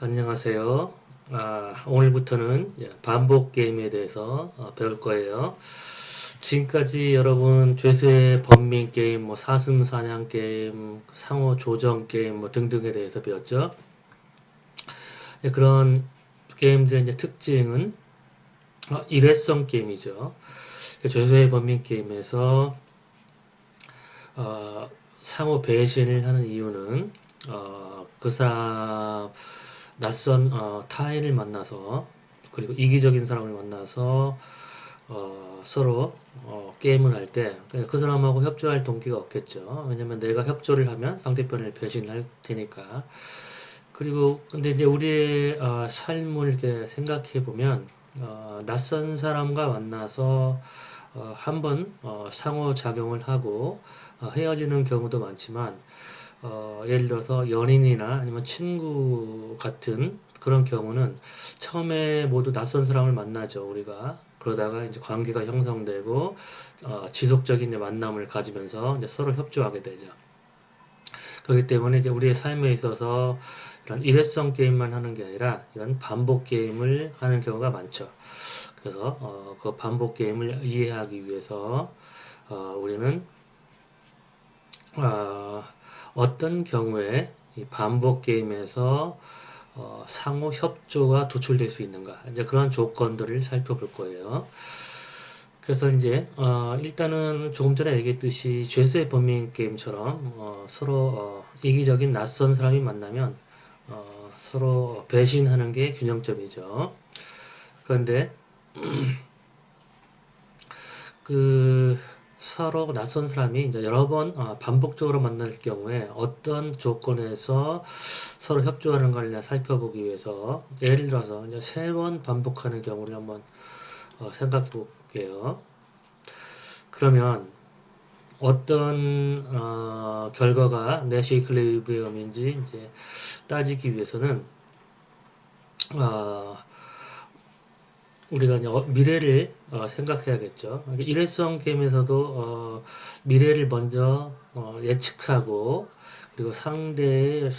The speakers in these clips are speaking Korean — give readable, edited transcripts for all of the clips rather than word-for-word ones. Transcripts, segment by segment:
안녕하세요. 오늘부터는 반복 게임에 대해서 배울 거예요. 지금까지 여러분 죄수의 범민 게임, 뭐 사슴 사냥 게임, 상호 조정 게임 뭐 등등에 대해서 배웠죠. 그런 게임들의 이제 특징은 일회성 게임이죠. 죄수의 범민 게임에서 상호 배신을 하는 이유는 그 사람 낯선 타인을 만나서 그리고 이기적인 사람을 만나서 서로 게임을 할 때 그 사람하고 협조할 동기가 없겠죠. 왜냐면 내가 협조를 하면 상대편을 배신할 테니까. 그리고 근데 이제 우리의 삶을 이렇게 생각해 보면 낯선 사람과 만나서 한번 상호작용을 하고 헤어지는 경우도 많지만 예를 들어서 연인이나 아니면 친구 같은 그런 경우는 처음에 모두 낯선 사람을 만나죠, 우리가. 그러다가 이제 관계가 형성되고 지속적인 이제 만남을 가지면서 이제 서로 협조하게 되죠. 그렇기 때문에 이제 우리의 삶에 있어서 이런 일회성 게임만 하는 게 아니라 이런 반복 게임을 하는 경우가 많죠. 그래서 그 반복 게임을 이해하기 위해서 우리는 어떤 경우에 이 반복 게임에서 상호 협조가 도출될 수 있는가 이제 그런 조건들을 살펴볼 거예요. 그래서 이제 일단은 조금 전에 얘기했듯이 죄수의 범인 게임처럼 서로 이기적인 낯선 사람이 만나면 서로 배신하는 게 균형점이죠. 그런데 그 서로 낯선 사람이 이제 여러 번 반복적으로 만날 경우에 어떤 조건에서 서로 협조하는가를 살펴보기 위해서 예를 들어서 이제 3번 반복하는 경우를 한번 생각해 볼게요. 그러면 어떤 결과가 내시 이퀄리브리엄인지 이제 따지기 위해서는 어, 우리가 이제 미래를 생각해야겠죠. 일회성 게임에서도 미래를 먼저 예측하고 그리고 상대의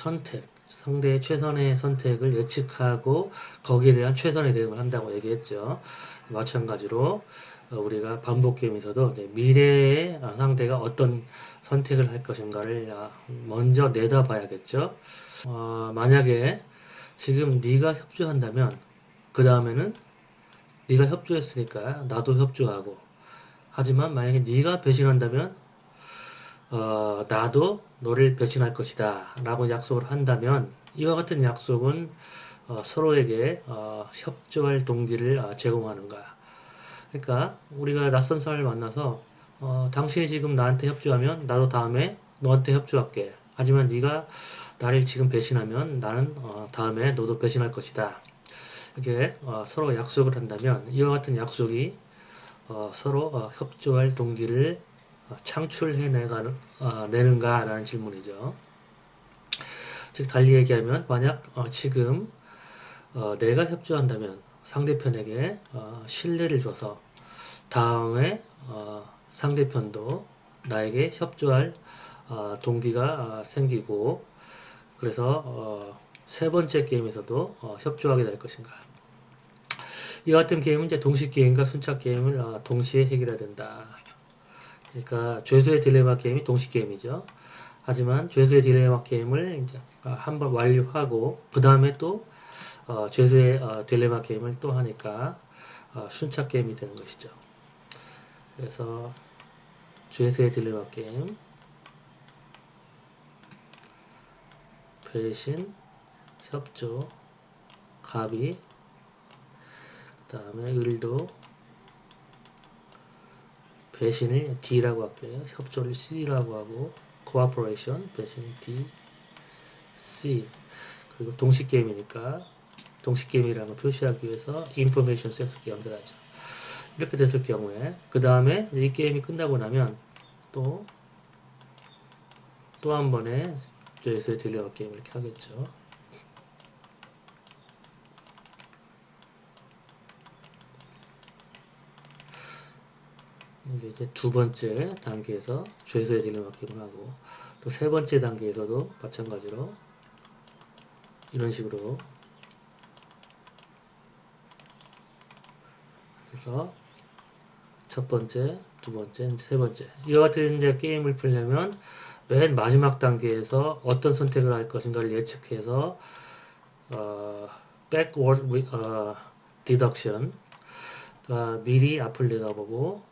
최선의 선택을 예측하고 거기에 대한 최선의 대응을 한다고 얘기했죠. 마찬가지로 우리가 반복 게임에서도 이제 미래의 상대가 어떤 선택을 할 것인가를 먼저 내다봐야겠죠. 만약에 지금 네가 협조한다면 그 다음에는 네가 협조했으니까 나도 협조하고 하지만 만약에 네가 배신한다면 나도 너를 배신할 것이다 라고 약속을 한다면 이와 같은 약속은 서로에게 협조할 동기를 제공하는 거야. 그러니까 우리가 낯선 사람을 만나서 당신이 지금 나한테 협조하면 나도 다음에 너한테 협조할게. 하지만 네가 나를 지금 배신하면 나는 다음에 너도 배신할 것이다. 이렇게 서로 약속을 한다면 이와 같은 약속이 서로 협조할 동기를 내는가라는 질문이죠. 즉 달리 얘기하면 만약 지금 내가 협조한다면 상대편에게 신뢰를 줘서 다음에 상대편도 나에게 협조할 동기가 생기고 그래서 세 번째 게임에서도 협조하게 될 것인가. 이와 같은 게임은 이제 동식 게임과 순착 게임을 동시에 해결해야 된다. 그러니까 죄수의 딜레마 게임이 동식 게임이죠. 하지만 죄수의 딜레마 게임을 이제 한번 완료하고 그 다음에 또 죄수의 딜레마 게임을 또 하니까 순착 게임이 되는 것이죠. 그래서 죄수의 딜레마 게임, 배신, 협조, 갑의, 그 다음에 을도, 배신을 D라고 할게요. 협조를 C라고 하고 cooperation, 배신이 D, C. 그리고 동식 게임이니까 동식 게임이라는 걸 표시하기 위해서 information 셋을 연결하죠. 이렇게 됐을 경우에 그 다음에 이 게임이 끝나고 나면 또 한 번의 죄수의 딜레마 게임 이렇게 하겠죠. 이게 이제 두 번째 단계에서 죄수의 딜레마 게임을 하고 또 세 번째 단계에서도 마찬가지로 이런 식으로 그래서 첫 번째, 두 번째, 세 번째. 이와 같은 이제 게임을 풀려면 맨 마지막 단계에서 어떤 선택을 할 것인가를 예측해서 backward deduction, 미리 앞을 내다보고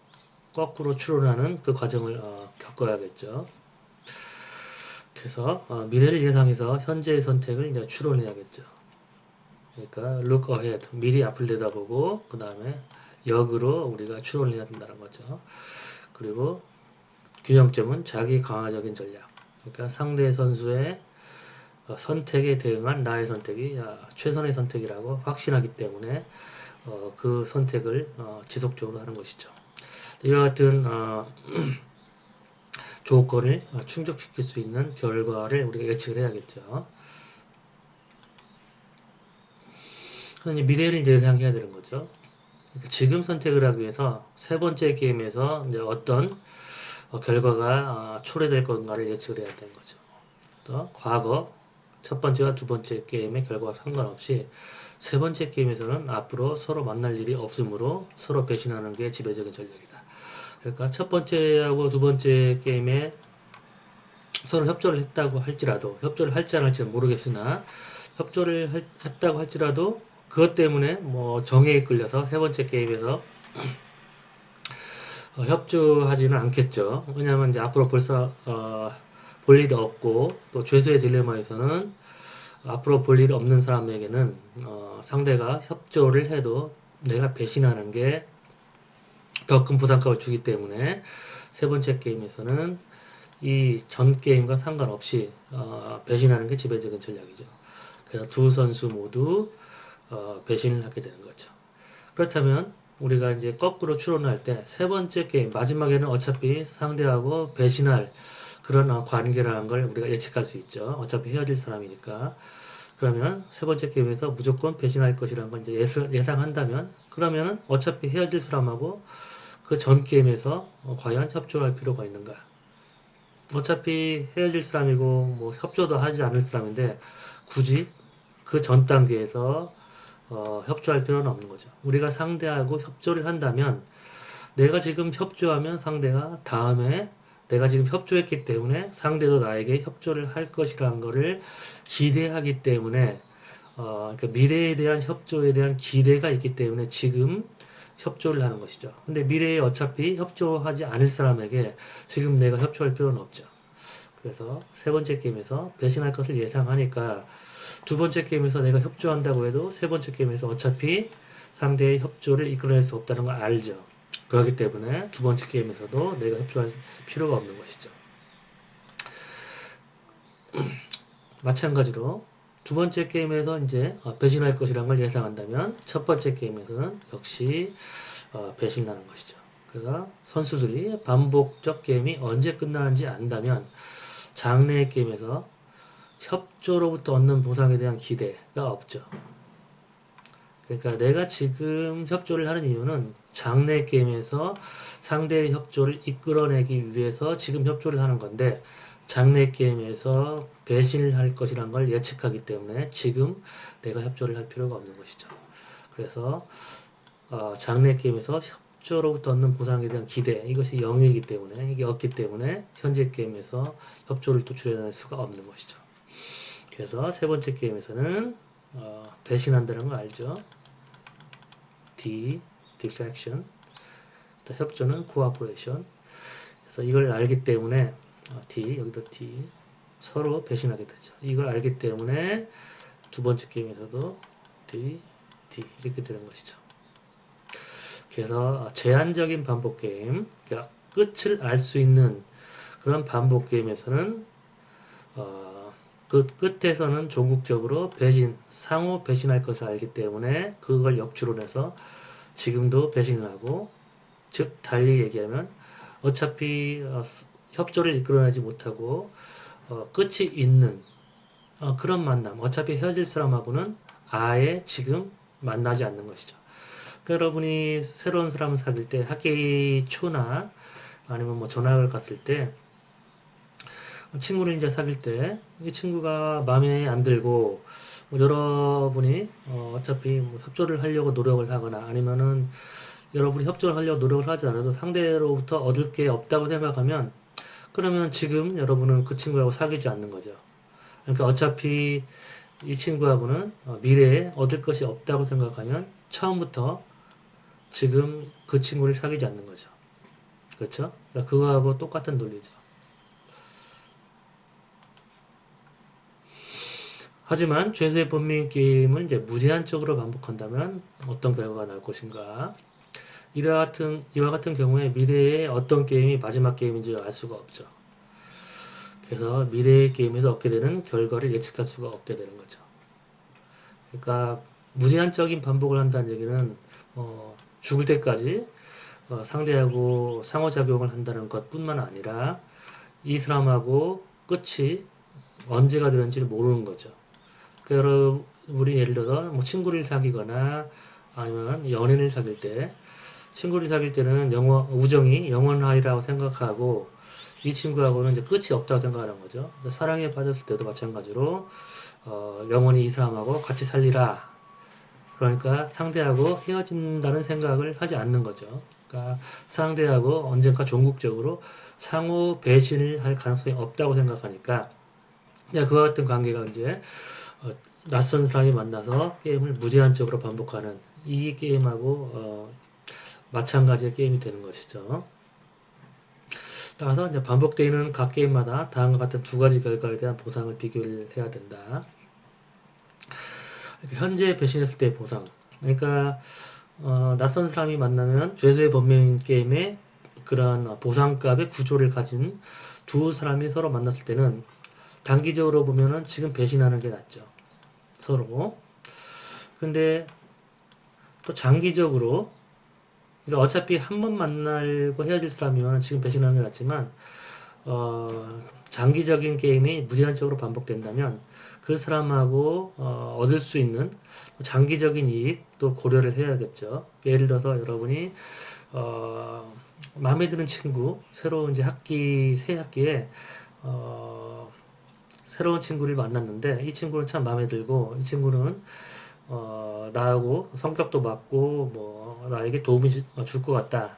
거꾸로 추론하는 그 과정을 겪어야겠죠. 그래서 미래를 예상해서 현재의 선택을 이제 추론해야겠죠. 그러니까 look ahead, 미리 앞을 내다보고 그 다음에 역으로 우리가 추론을 해야 된다는 거죠. 그리고 균형점은 자기 강화적인 전략. 그러니까 상대 선수의 선택에 대응한 나의 선택이 최선의 선택이라고 확신하기 때문에 그 선택을 지속적으로 하는 것이죠. 이와 같은 조건을 충족시킬 수 있는 결과를 우리가 예측을 해야겠죠. 그래서 미래를 예상해야 되는 거죠. 지금 선택을 하기 위해서 세 번째 게임에서 이제 어떤 결과가 초래될 건가를 예측을 해야 되는 거죠. 또 과거 첫 번째와 두 번째 게임의 결과와 상관없이 세 번째 게임에서는 앞으로 서로 만날 일이 없으므로 서로 배신하는 게 지배적인 전략이다. 그러니까 첫 번째하고 두 번째 게임에 서로 협조를 했다고 할지라도, 협조를 할지 안 할지는 모르겠으나 협조를 했다고 할지라도 그것 때문에 뭐 정에 이끌려서 세 번째 게임에서 협조하지는 않겠죠. 왜냐하면 이제 앞으로 벌써 볼 일이 없고 또 죄수의 딜레마에서는 앞으로 볼 일이 없는 사람에게는 상대가 협조를 해도 내가 배신하는 게 더 큰 부담감을 주기 때문에 세 번째 게임에서는 이 전 게임과 상관없이 배신하는 게 지배적인 전략이죠. 그래서 두 선수 모두 배신을 하게 되는 거죠. 그렇다면 우리가 이제 거꾸로 추론할 때 세 번째 게임 마지막에는 어차피 상대하고 배신할 그런 관계라는 걸 우리가 예측할 수 있죠. 어차피 헤어질 사람이니까. 그러면 세 번째 게임에서 무조건 배신할 것이라는 걸 이제 예상한다면 그러면 어차피 헤어질 사람하고 그 전 게임에서 과연 협조할 필요가 있는가? 어차피 헤어질 사람이고 뭐 협조도 하지 않을 사람인데 굳이 그 전 단계에서 협조할 필요는 없는 거죠. 우리가 상대하고 협조를 한다면 내가 지금 협조하면 상대가 다음에 내가 지금 협조했기 때문에 상대도 나에게 협조를 할 것이라는 것을 기대하기 때문에 그러니까 미래에 대한 협조에 대한 기대가 있기 때문에 지금 협조를 하는 것이죠. 근데 미래에 어차피 협조하지 않을 사람에게 지금 내가 협조할 필요는 없죠. 그래서 세 번째 게임에서 배신할 것을 예상하니까 두 번째 게임에서 내가 협조한다고 해도 세 번째 게임에서 어차피 상대의 협조를 이끌어낼 수 없다는 걸 알죠. 그렇기 때문에 두 번째 게임에서도 내가 협조할 필요가 없는 것이죠. 마찬가지로 두 번째 게임에서 이제 배신할 것이라는 걸 예상한다면 첫 번째 게임에서는 역시 배신하는 것이죠. 그러니까 선수들이 반복적 게임이 언제 끝나는지 안다면 장래의 게임에서 협조로부터 얻는 보상에 대한 기대가 없죠. 그러니까 내가 지금 협조를 하는 이유는 장래 게임에서 상대의 협조를 이끌어내기 위해서 지금 협조를 하는 건데 장래 게임에서 배신을 할 것이라는 걸 예측하기 때문에 지금 내가 협조를 할 필요가 없는 것이죠. 그래서 장래 게임에서 협조로부터 얻는 보상에 대한 기대 이것이 0이기 때문에 이게 없기 때문에 현재 게임에서 협조를 도출해낼 수가 없는 것이죠. 그래서 세 번째 게임에서는 배신한다는 거 알죠? defection, 협조는 cooperation. 그래서 이걸 알기 때문에 여기도 D 서로 배신하게 되죠. 이걸 알기 때문에 두 번째 게임에서도 D 이렇게 되는 것이죠. 그래서 제한적인 반복 게임, 그러니까 끝을 알 수 있는 그런 반복 게임에서는 그 끝에서는 종국적으로 상호 배신할 것을 알기 때문에 그걸 역추론해서 지금도 배신을 하고, 즉 달리 얘기하면 어차피 협조를 이끌어내지 못하고 끝이 있는 그런 만남, 어차피 헤어질 사람하고는 아예 지금 만나지 않는 것이죠. 그러니까 여러분이 새로운 사람을 사귈 때 학기 초나 아니면 뭐 전학을 갔을 때 친구를 이제 사귈 때 이 친구가 마음에 안 들고 뭐 여러분이 어차피 뭐 협조를 하려고 노력을 하거나 아니면은 여러분이 협조를 하려고 노력을 하지 않아도 상대로부터 얻을 게 없다고 생각하면 그러면 지금 여러분은 그 친구하고 사귀지 않는 거죠. 그러니까 어차피 이 친구하고는 미래에 얻을 것이 없다고 생각하면 처음부터 지금 그 친구를 사귀지 않는 거죠. 그렇죠? 그러니까 그거하고 똑같은 논리죠. 하지만 죄수의 범민 게임을 이제 무제한적으로 반복한다면 어떤 결과가 나올 것인가? 이와 같은 경우에 미래의 어떤 게임이 마지막 게임인지 알 수가 없죠. 그래서 미래의 게임에서 얻게 되는 결과를 예측할 수가 없게 되는 거죠. 그러니까 무제한적인 반복을 한다는 얘기는 죽을 때까지 상대하고 상호작용을 한다는 것뿐만 아니라 이 사람하고 끝이 언제가 되는지를 모르는 거죠. 그러니까 우리 예를 들어서 뭐 친구를 사귀거나 아니면 연인을 사귈 때 친구를 사귈 때는 우정이 영원하리라고 생각하고 이 친구하고는 이제 끝이 없다고 생각하는 거죠. 사랑에 빠졌을 때도 마찬가지로 영원히 이 사람하고 같이 살리라. 그러니까 상대하고 헤어진다는 생각을 하지 않는 거죠. 그러니까 상대하고 언젠가 종국적으로 상호 배신을 할 가능성이 없다고 생각하니까 그와 같은 관계가 이제 낯선 사람이 만나서 게임을 무제한적으로 반복하는 이 게임하고 마찬가지의 게임이 되는 것이죠. 따라서 이제 반복되는 각 게임마다 다음과 같은 두 가지 결과에 대한 보상을 비교를 해야 된다. 현재 배신했을 때 보상. 그러니까 낯선 사람이 만나면 죄수의 범행 게임의 그러한 보상값의 구조를 가진 두 사람이 서로 만났을 때는 단기적으로 보면은 지금 배신하는 게 낫죠. 서로. 근데 또 장기적으로 그러니까 어차피 한 번 만나고 헤어질 사람이면 지금 배신하는 게 낫지만 장기적인 게임이 무제한적으로 반복된다면 그 사람하고 얻을 수 있는 장기적인 이익도 고려를 해야겠죠. 예를 들어서 여러분이 마음에 드는 친구 새로 이제 새 학기에 새로운 친구를 만났는데 이 친구는 참 마음에 들고 이 친구는 나하고 성격도 맞고 뭐 나에게 도움이 줄 것 같다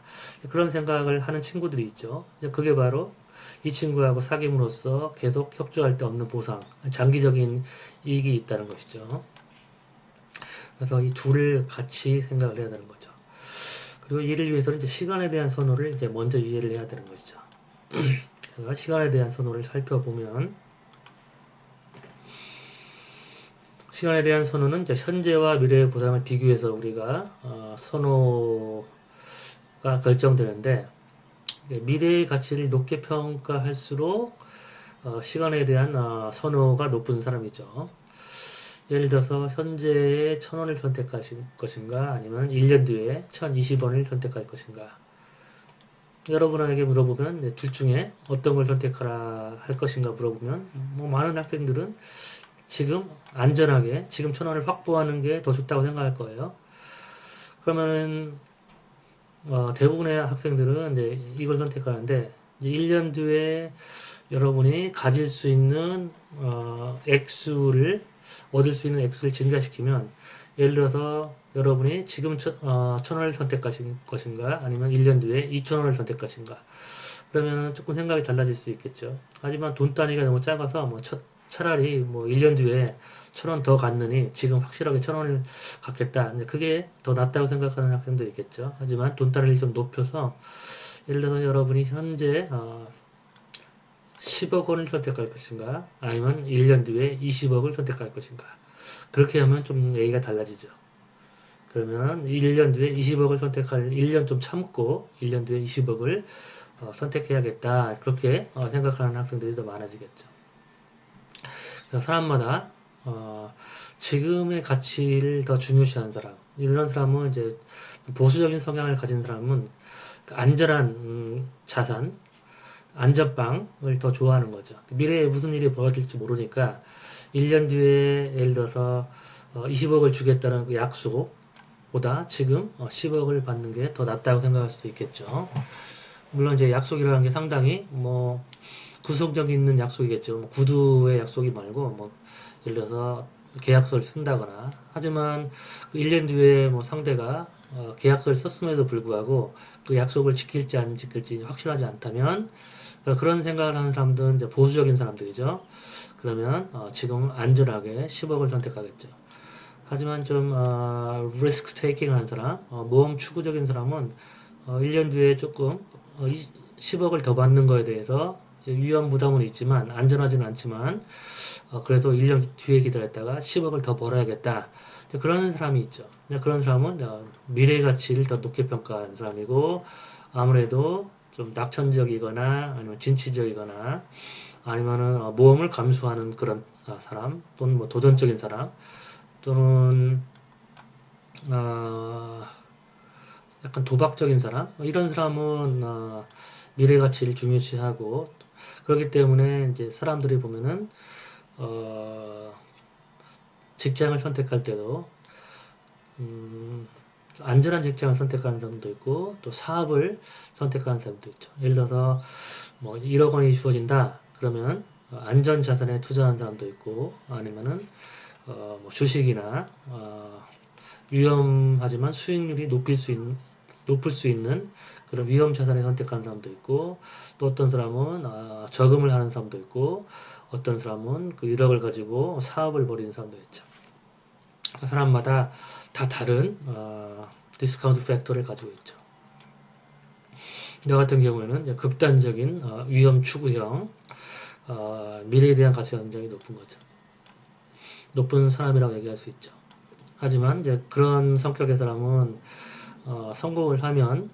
그런 생각을 하는 친구들이 있죠. 그게 바로 이 친구하고 사귐으로써 계속 협조할 데 없는 보상, 장기적인 이익이 있다는 것이죠. 그래서 이 둘을 같이 생각을 해야 되는 거죠. 그리고 이를 위해서는 이제 시간에 대한 선호를 이제 먼저 이해를 해야 되는 것이죠. 그래서 시간에 대한 선호를 살펴보면 시간에 대한 선호는 이제 현재와 미래의 보상을 비교해서 우리가 선호가 결정되는데 미래의 가치를 높게 평가할수록 시간에 대한 선호가 높은 사람이죠. 예를 들어서 현재의 1,000원을 선택할 것인가 아니면 1년 뒤에 1,020원을 선택할 것인가 여러분에게 물어보면 둘 중에 어떤 걸 선택하라 할 것인가 물어보면 뭐 많은 학생들은 지금 안전하게 지금 1,000원을 확보하는 게 더 좋다고 생각할 거예요. 그러면은 대부분의 학생들은 이제 이걸 선택하는데 이제 1년 뒤에 여러분이 가질 수 있는 액수를 얻을 수 있는 액수를 증가시키면 예를 들어서 여러분이 지금 1,000원을 선택하실 것인가 아니면 1년 뒤에 2,000원을 선택할 것인가 그러면 조금 생각이 달라질 수 있겠죠. 하지만 돈 단위가 너무 작아서 뭐 차라리 뭐 1년 뒤에 1,000원 더 갖느니 지금 확실하게 1,000원을 갖겠다. 그게 더 낫다고 생각하는 학생도 있겠죠. 하지만 돈 단위를 좀 높여서 예를 들어서 여러분이 현재 10억 원을 선택할 것인가 아니면 1년 뒤에 20억을 선택할 것인가 그렇게 하면 좀 얘기가 달라지죠. 그러면 1년 뒤에 20억을 선택할 1년 좀 참고 1년 뒤에 20억을 선택해야겠다 그렇게 생각하는 학생들이 더 많아지겠죠. 그래서 사람마다 지금의 가치를 더 중요시하는 사람 이런 사람은 이제 보수적인 성향을 가진 사람은 안전한 자산 안전빵을 더 좋아하는 거죠. 미래에 무슨 일이 벌어질지 모르니까 1년 뒤에 예를 들어서 20억을 주겠다는 그 약속보다 지금 10억을 받는 게 더 낫다고 생각할 수도 있겠죠. 물론 이제 약속이라는 게 상당히 뭐 구속력이 있는 약속이겠죠. 뭐 구두의 약속이 말고 뭐 예를 들어서 계약서를 쓴다거나 하지만 그 1년 뒤에 뭐 상대가 계약서를 썼음에도 불구하고 그 약속을 지킬지 안 지킬지 확실하지 않다면 그런 생각을 하는 사람들은 이제 보수적인 사람들이죠. 그러면 지금 안전하게 10억을 선택하겠죠. 하지만 좀 리스크 테이킹 하는 사람, 모험 추구적인 사람은 1년 뒤에 조금 10억을 더 받는 거에 대해서 위험 부담은 있지만 안전하지는 않지만 그래도 1년 뒤에 기다렸다가 10억을 더 벌어야겠다. 그런 사람이 있죠. 그런 사람은 미래 가치를 더 높게 평가하는 사람이고 아무래도 좀 낙천적이거나 아니면 진취적이거나 아니면은 모험을 감수하는 그런 사람 또는 뭐 도전적인 사람 또는 약간 도박적인 사람 이런 사람은 미래 가치를 중요시하고 그렇기 때문에 이제 사람들이 보면은 직장을 선택할 때도 안전한 직장을 선택하는 사람도 있고 또 사업을 선택하는 사람도 있죠. 예를 들어서 뭐 1억 원이 주어진다 그러면 안전 자산에 투자하는 사람도 있고 아니면은 뭐 주식이나 위험하지만 수익률이 높을 수 있는 그런 위험 자산을 선택하는 사람도 있고 또 어떤 사람은 저금을 하는 사람도 있고 어떤 사람은 그 1억을 가지고 사업을 벌이는 사람도 있죠. 사람마다 다 다른 디스카운트 팩터를 가지고 있죠. 저 같은 경우에는 극단적인 위험 추구형 미래에 대한 가치가 굉장히 높은 거죠. 높은 사람이라고 얘기할 수 있죠. 하지만 이제 그런 성격의 사람은 성공을 하면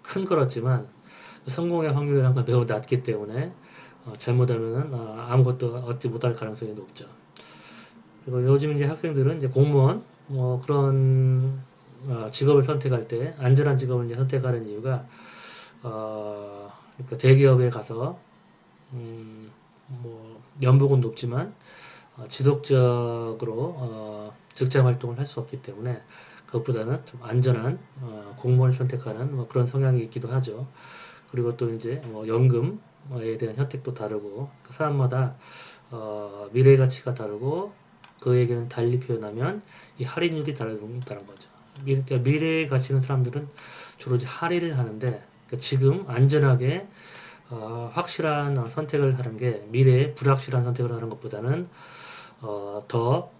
큰 거였지만 성공의 확률이란 매우 낮기 때문에 잘못하면 아무것도 얻지 못할 가능성이 높죠. 그리고 요즘 이제 학생들은 이제 공무원 그런 직업을 선택할 때 안전한 직업을 이제 선택하는 이유가 그러니까 대기업에 가서 뭐 연봉은 높지만 지속적으로 직장 활동을 할 수 없기 때문에 그것보다는 좀 안전한 공무원을 선택하는 뭐 그런 성향이 있기도 하죠. 그리고 또 이제 뭐 연금에 대한 혜택도 다르고 사람마다 미래 가치가 다르고 그 얘기는 달리 표현하면 이 할인율이 다르다는 거죠. 그러니까 미래에 가치는 사람들은 주로 이제 할인을 하는데 그러니까 지금 안전하게 확실한 선택을 하는 게 미래에 불확실한 선택을 하는 것보다는 더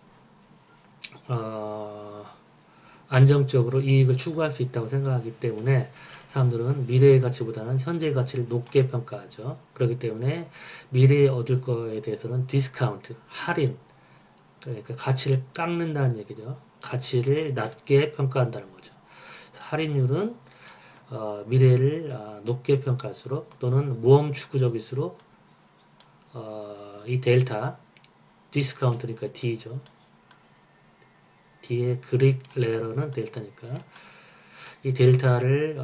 안정적으로 이익을 추구할 수 있다고 생각하기 때문에 사람들은 미래의 가치보다는 현재의 가치를 높게 평가하죠. 그렇기 때문에 미래에 얻을 거에 대해서는 디스카운트, 할인, 그러니까 가치를 깎는다는 얘기죠. 가치를 낮게 평가한다는 거죠. 할인율은 미래를 높게 평가할수록 또는 모험 추구적일수록 이 델타, 디스카운트니까 D죠. D의 그릭 레어는 델타니까 이 델타를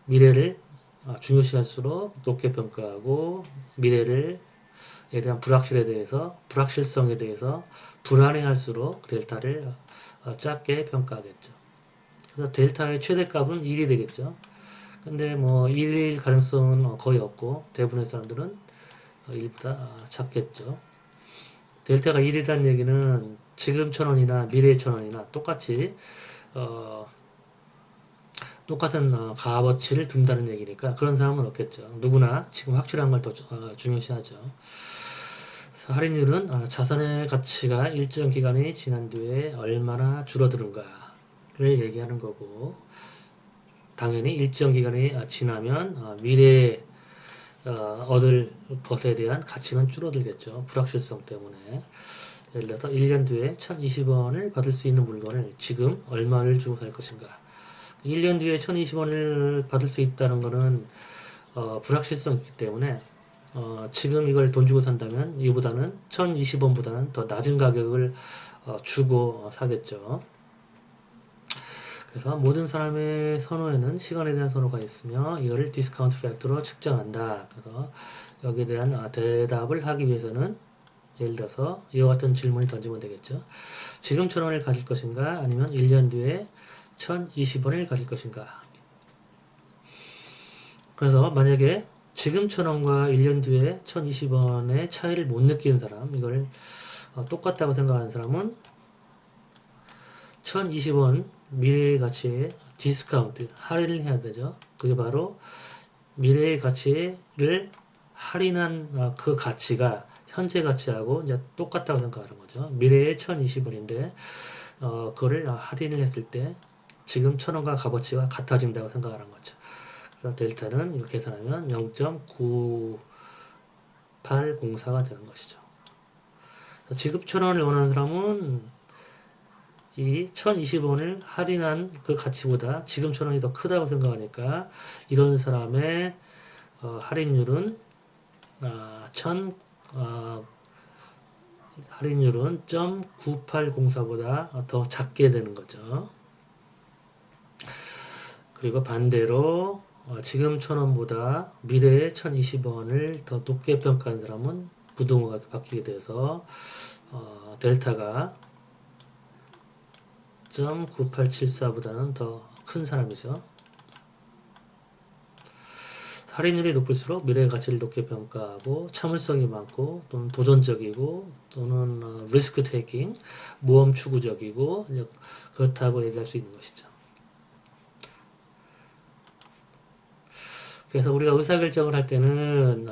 미래를 중요시할수록 높게 평가하고 미래를 에 대한 불확실성에 대해서 불안해할수록 델타를 작게 평가하겠죠. 그래서 델타의 최대값은 1이 되겠죠. 근데 뭐 1일 가능성은 거의 없고 대부분의 사람들은 1보다 작겠죠. 델타가 1이라는 얘기는 지금 1,000원이나 미래 1,000원이나 똑같이 똑같은 값어치를 둔다는 얘기니까 그런 사람은 없겠죠. 누구나 지금 확실한 걸 더 중요시하죠. 할인율은 자산의 가치가 일정 기간이 지난 뒤에 얼마나 줄어드는가를 얘기하는 거고 당연히 일정 기간이 지나면 미래에 얻을 것에 대한 가치는 줄어들겠죠. 불확실성 때문에. 예를 들어서 1년 뒤에 1020원을 받을 수 있는 물건을 지금 얼마를 주고 살 것인가. 1년 뒤에 1020원을 받을 수 있다는 것은 불확실성이 있기 때문에 지금 이걸 돈 주고 산다면 이보다는 1020원보다는 더 낮은 가격을 주고 사겠죠. 그래서 모든 사람의 선호에는 시간에 대한 선호가 있으며 이거를 디스카운트 팩터로 측정한다. 그래서 여기에 대한 대답을 하기 위해서는 예를 들어서 이와 같은 질문을 던지면 되겠죠. 지금 1,000원을 가질 것인가 아니면 1년 뒤에 1,020원을 가질 것인가. 그래서 만약에 지금 1,000원과 1년 뒤에 1,020원의 차이를 못 느끼는 사람 이걸 똑같다고 생각하는 사람은 1020원 미래의 가치에 디스카운트, 할인을 해야 되죠. 그게 바로 미래의 가치를 할인한 그 가치가 현재 가치하고 이제 똑같다고 생각하는 거죠. 미래의 1020원인데 그거를 할인을 했을 때 지금 1000원과 값어치가 같아진다고 생각하는 거죠. 그래서 델타는 이렇게 계산하면 0.9804가 되는 것이죠. 지급 1000원을 원하는 사람은 이 1020원을 할인한 그 가치보다 지금 1000원이 더 크다고 생각하니까 이런 사람의 할인율은 1000 할인율은 0.9804보다 더 작게 되는 거죠. 그리고 반대로 지금 1000원보다 미래의 1020원을 더 높게 평가한 사람은 부동호가 바뀌게 돼서 델타가 0.9874보다는 더 큰 사람이죠. 할인율이 높을수록 미래의 가치를 높게 평가하고 참을성이 많고 또는 도전적이고 또는 리스크 테이킹, 모험 추구적이고 그렇다고 얘기할 수 있는 것이죠. 그래서 우리가 의사결정을 할 때는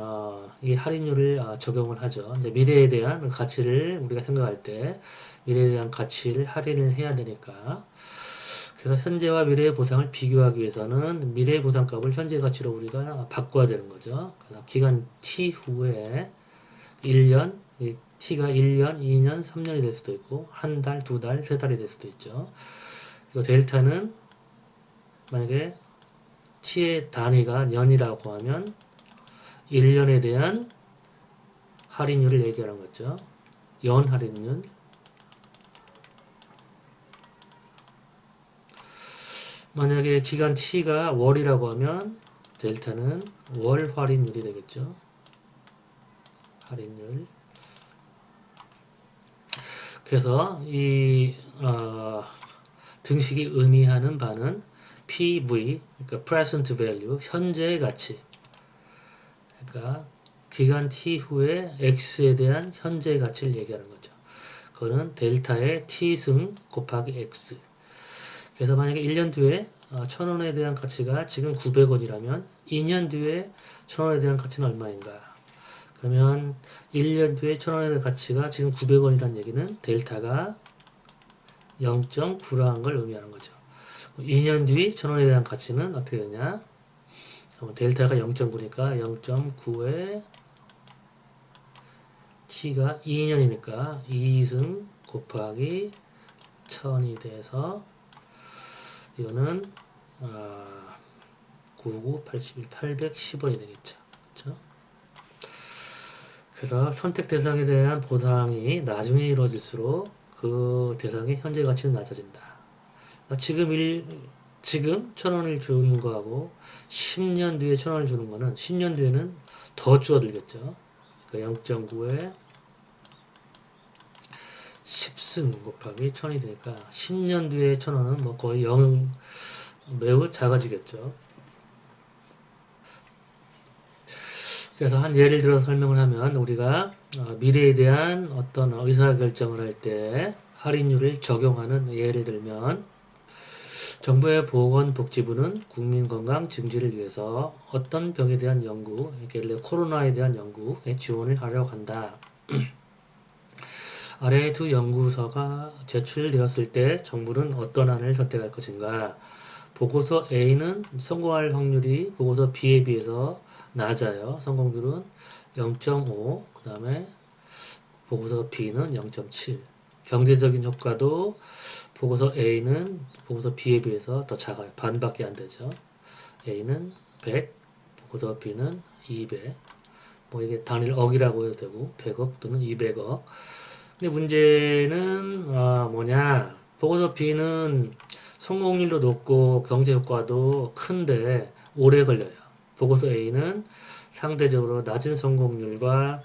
이 할인율을 적용을 하죠. 이제 미래에 대한 가치를 우리가 생각할 때 미래에 대한 가치를 할인을 해야 되니까 그래서 현재와 미래의 보상을 비교하기 위해서는 미래의 보상값을 현재 가치로 우리가 바꿔야 되는 거죠. 그래서 기간 T 후에 1년, T가 1년, 2년, 3년이 될 수도 있고 한 달, 두 달, 세 달이 될 수도 있죠. 그리고 델타는 만약에 T의 단위가 년이라고 하면 1년에 대한 할인율을 얘기하는 거죠. 연 할인율. 만약에 기간 T가 월이라고 하면 델타는 월 할인율이 되겠죠. 할인율. 그래서 이 등식이 의미하는 바는 PV, 그러니까 present value, 현재의 가치. 그러니까 기간 T 후에 X에 대한 현재의 가치를 얘기하는 거죠. 그거는 델타의 T승 곱하기 X. 그래서 만약에 1년 뒤에 1000원에 대한 가치가 지금 900원이라면 2년 뒤에 1000원에 대한 가치는 얼마인가? 그러면 1년 뒤에 1000원에 대한 가치가 지금 900원이라는 얘기는 델타가 0.9라는 걸 의미하는 거죠. 2년 뒤 1000원에 대한 가치는 어떻게 되냐? 델타가 0.9니까 0.9에 t가 2년이니까 2승 곱하기 1000이 돼서 이거는 99, 81, 810원이 되겠죠. 그렇죠? 그래서 선택 대상에 대한 보상이 나중에 이루어질수록 그 대상의 현재 가치는 낮아진다. 지금 1000원을 주는 거하고 10년 뒤에 1000원을 주는 거는 10년 뒤에는 더 줄어들겠죠. 그러니까 0.9에 10승 곱하기 1000이 되니까 10년 뒤에 1000원은 뭐 거의 0, 매우 작아지겠죠. 그래서 한 예를 들어 설명을 하면 우리가 미래에 대한 어떤 의사결정을 할 때 할인율을 적용하는 예를 들면 정부의 보건복지부는 국민건강 증진을 위해서 어떤 병에 대한 연구, 예를 들어 코로나에 대한 연구에 지원을 하려고 한다. 아래 두 연구서가 제출되었을 때 정부는 어떤 안을 선택할 것인가? 보고서 A는 성공할 확률이 보고서 B에 비해서 낮아요. 성공률은 0.5, 그 다음에 보고서 B는 0.7. 경제적인 효과도 보고서 A는 보고서 B에 비해서 더 작아요. 반밖에 안 되죠. A는 100, 보고서 B는 200. 뭐 이게 단일 억이라고 해도 되고 100억 또는 200억. 근데 문제는 뭐냐? 보고서 B는 성공률도 높고 경제 효과도 큰데 오래 걸려요. 보고서 A는 상대적으로 낮은 성공률과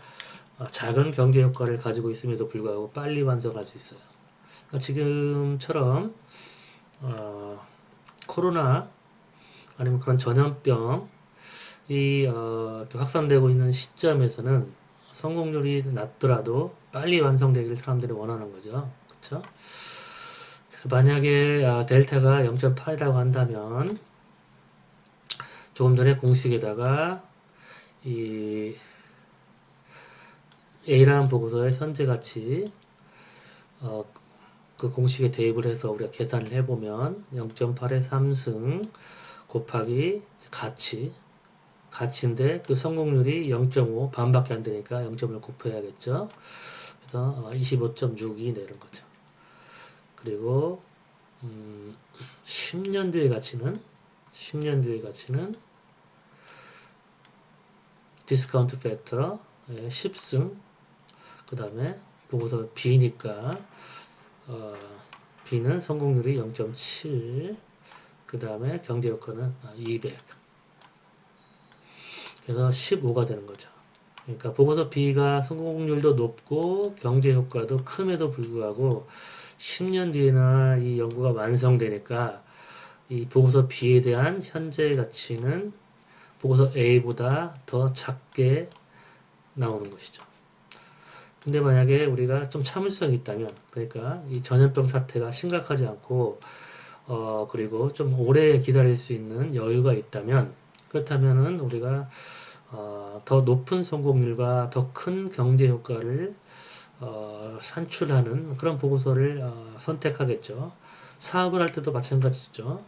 작은 경제 효과를 가지고 있음에도 불구하고 빨리 완성할 수 있어요. 그러니까 지금처럼 코로나 아니면 그런 전염병이 확산되고 있는 시점에서는 성공률이 낮더라도 빨리 완성되기를 사람들이 원하는 거죠. 그쵸? 그래서 만약에 델타가 0.8이라고 한다면 조금 전에 공식에다가 이 A라는 보고서의 현재 가치 그 공식에 대입을 해서 우리가 계산을 해보면 0.8의 3승 곱하기 가치인데 그 성공률이 0.5 반밖에 안 되니까 0.1 곱해야겠죠. 그래서 25.62 내는 거죠. 그리고 10년 뒤의 가치는 디스카운트 팩터의 10승 그 다음에 보고서 B니까 B는 성공률이 0.7 그 다음에 경제효과는 200 그래서 15가 되는 거죠. 그러니까 보고서 B가 성공률도 높고 경제효과도 큼에도 불구하고 10년 뒤에나 이 연구가 완성되니까 이 보고서 B에 대한 현재 가치는 보고서 A보다 더 작게 나오는 것이죠. 근데 만약에 우리가 좀 참을성이 있다면, 그러니까 이 전염병 사태가 심각하지 않고, 그리고 좀 오래 기다릴 수 있는 여유가 있다면, 그렇다면은 우리가 더 높은 성공률과 더 큰 경제 효과를 산출하는 그런 보고서를 선택하겠죠. 사업을 할 때도 마찬가지죠.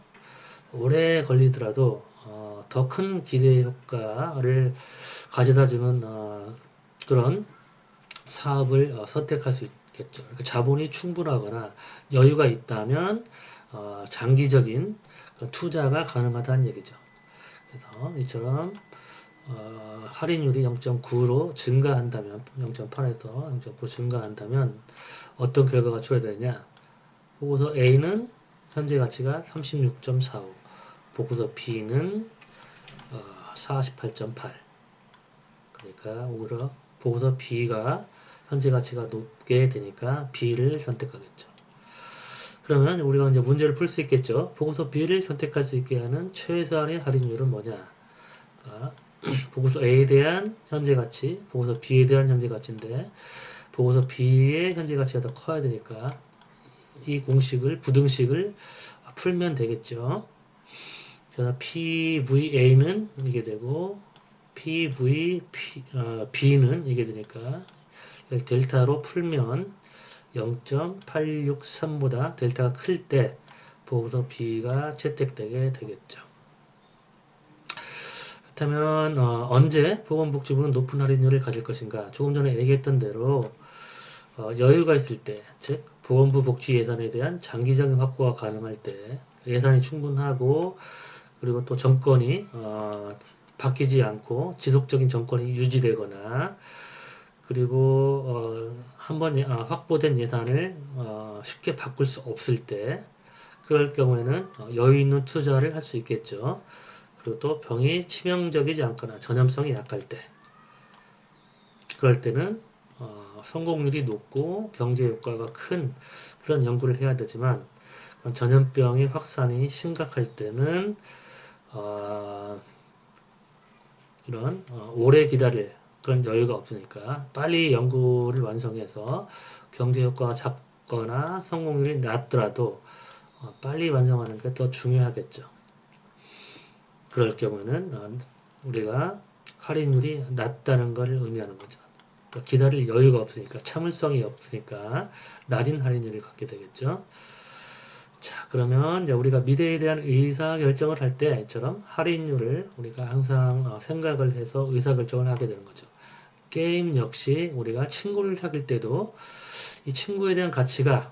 오래 걸리더라도 더 큰 기대 효과를 가져다주는 그런 사업을 선택할 수 있겠죠. 자본이 충분하거나 여유가 있다면 장기적인 투자가 가능하다는 얘기죠. 그래서 이처럼 할인율이 0.9로 증가한다면 0.8에서 0.9 증가한다면 어떤 결과가 초래되느냐. 보고서 A는 현재 가치가 36.45 보고서 B는 48.8 그러니까 오히려 보고서 B가 현재 가치가 높게 되니까 B를 선택하겠죠. 그러면 우리가 이제 문제를 풀 수 있겠죠. 보고서 B를 선택할 수 있게 하는 최소한의 할인율은 뭐냐? 그러니까 보고서 A에 대한 현재 가치, 보고서 B에 대한 현재 가치인데 보고서 B의 현재 가치가 더 커야 되니까 이 부등식을 풀면 되겠죠. 그래서 PVA는 이게 되고 B는 이게 되니까 델타로 풀면 0.863보다 델타가 클 때 보고서 B가 채택되게 되겠죠. 그렇다면 언제 보건복지부는 높은 할인율을 가질 것인가? 조금 전에 얘기했던 대로 여유가 있을 때, 즉 보건부 복지 예산에 대한 장기적인 확보가 가능할 때 예산이 충분하고 그리고 또 정권이 바뀌지 않고 지속적인 정권이 유지되거나 그리고 한번 확보된 예산을 쉽게 바꿀 수 없을 때 그럴 경우에는 여유 있는 투자를 할 수 있겠죠. 그리고 또 병이 치명적이지 않거나 전염성이 약할 때 그럴 때는 성공률이 높고 경제 효과가 큰 그런 연구를 해야 되지만 전염병의 확산이 심각할 때는 이런 오래 기다릴 그런 여유가 없으니까 빨리 연구를 완성해서 경제 효과가 작거나 성공률이 낮더라도 빨리 완성하는 게 더 중요하겠죠. 그럴 경우는 우리가 할인율이 낮다는 것을 의미하는 거죠. 그러니까 기다릴 여유가 없으니까 참을성이 없으니까 낮은 할인율을 갖게 되겠죠. 자, 그러면 이제 우리가 미래에 대한 의사결정을 할 때처럼 할인율을 우리가 항상 생각을 해서 의사결정을 하게 되는 거죠. 게임 역시 우리가 친구를 사귈 때도 이 친구에 대한 가치가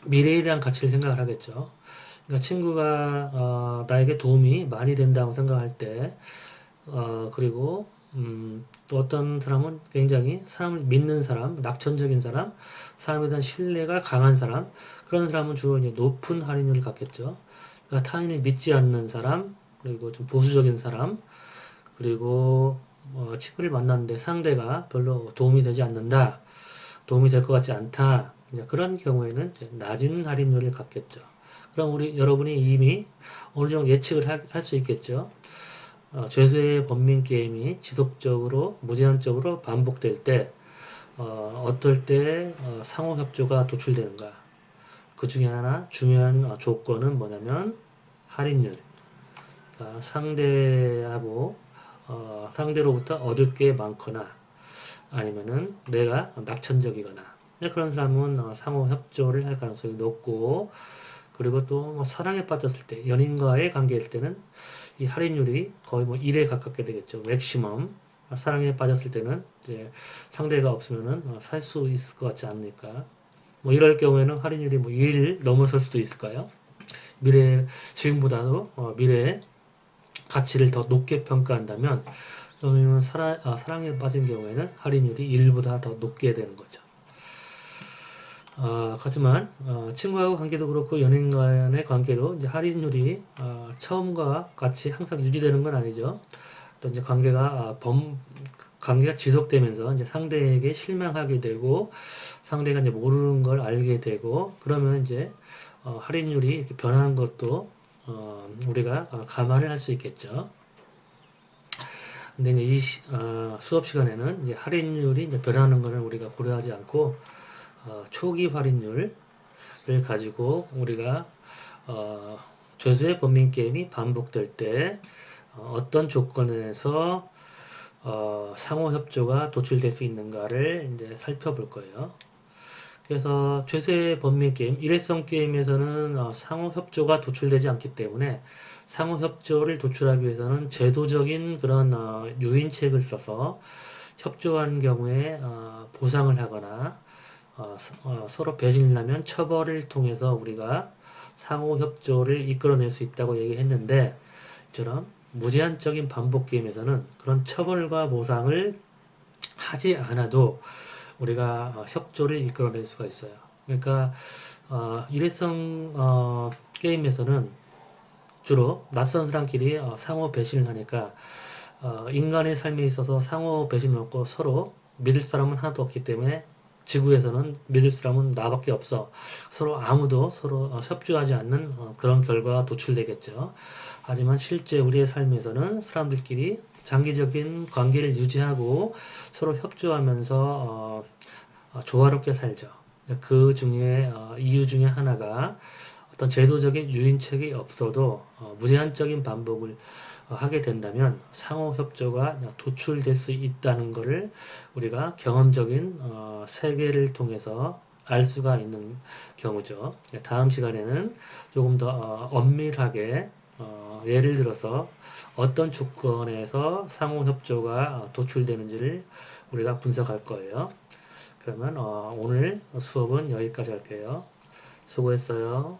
미래에 대한 가치를 생각을 하겠죠. 그러니까 친구가 나에게 도움이 많이 된다고 생각할 때 그리고 또 어떤 사람은 굉장히 사람을 믿는 사람, 낙천적인 사람, 사람에 대한 신뢰가 강한 사람, 그런 사람은 주로 이제 높은 할인율을 갖겠죠. 그러니까 타인을 믿지 않는 사람, 그리고 좀 보수적인 사람, 그리고 친구를 만났는데 상대가 별로 도움이 되지 않는다, 도움이 될 것 같지 않다. 그런 경우에는 낮은 할인율을 갖겠죠. 그럼 여러분이 이미 어느 정도 예측을 할 수 있겠죠. 죄수의 범민 게임이 지속적으로 무제한적으로 반복될 때 어떨 때 상호 협조가 도출되는가? 그 중에 하나 중요한 조건은 뭐냐면 할인율. 그러니까 상대로부터 얻을 게 많거나 아니면은 내가 낙천적이거나 그런 사람은 상호 협조를 할 가능성이 높고, 그리고 또 뭐 사랑에 빠졌을 때 연인과의 관계일 때는 이 할인율이 거의 뭐 1에 가깝게 되겠죠. 맥시멈. 사랑에 빠졌을 때는 이제 상대가 없으면은 살 수 있을 것 같지 않으니까. 뭐 이럴 경우에는 할인율이 뭐 1을 넘어설 수도 있을까요? 지금보다도 미래의 가치를 더 높게 평가한다면, 그러면 사랑에 빠진 경우에는 할인율이 1보다 더 높게 되는 거죠. 하지만 친구하고 관계도 그렇고 연인 간의 관계도 이제 할인율이 처음과 같이 항상 유지되는 건 아니죠. 또 이제 관계가 지속되면서 이제 상대에게 실망하게 되고 상대가 이제 모르는 걸 알게 되고 그러면 이제 할인율이 이렇게 변하는 것도 우리가 감안을 할 수 있겠죠. 근데 이제 수업 시간에는 이제 할인율이 이제 변하는 거는 우리가 고려하지 않고 초기 할인율을 가지고 우리가 죄수의 범민 게임이 반복될 때 어떤 조건에서 상호 협조가 도출될 수 있는가를 이제 살펴볼 거예요. 그래서 죄수의 범민 게임, 일회성 게임에서는 상호 협조가 도출되지 않기 때문에 상호 협조를 도출하기 위해서는 제도적인 그런 유인책을 써서 협조하는 경우에 보상을 하거나 서로 배신을 하면 처벌을 통해서 우리가 상호 협조를 이끌어낼 수 있다고 얘기했는데, 이처럼 무제한적인 반복 게임에서는 그런 처벌과 보상을 하지 않아도 우리가 협조를 이끌어낼 수가 있어요. 그러니까 일회성 게임에서는 주로 낯선 사람끼리 상호 배신을 하니까 인간의 삶에 있어서 상호 배신을 없고 서로 믿을 사람은 하나도 없기 때문에 지구에서는 믿을 사람은 나밖에 없어. 아무도 서로 협조하지 않는 그런 결과가 도출되겠죠. 하지만 실제 우리의 삶에서는 사람들끼리 장기적인 관계를 유지하고 서로 협조하면서 조화롭게 살죠. 그 중에 이유 중에 하나가 어떤 제도적인 유인책이 없어도 무제한적인 반복을 하게 된다면 상호 협조가 도출될 수 있다는 것을 우리가 경험적인 세계를 통해서 알 수가 있는 경우죠. 다음 시간에는 조금 더 엄밀하게 예를 들어서 어떤 조건에서 상호 협조가 도출되는지를 우리가 분석할 거예요. 그러면 오늘 수업은 여기까지 할게요. 수고했어요.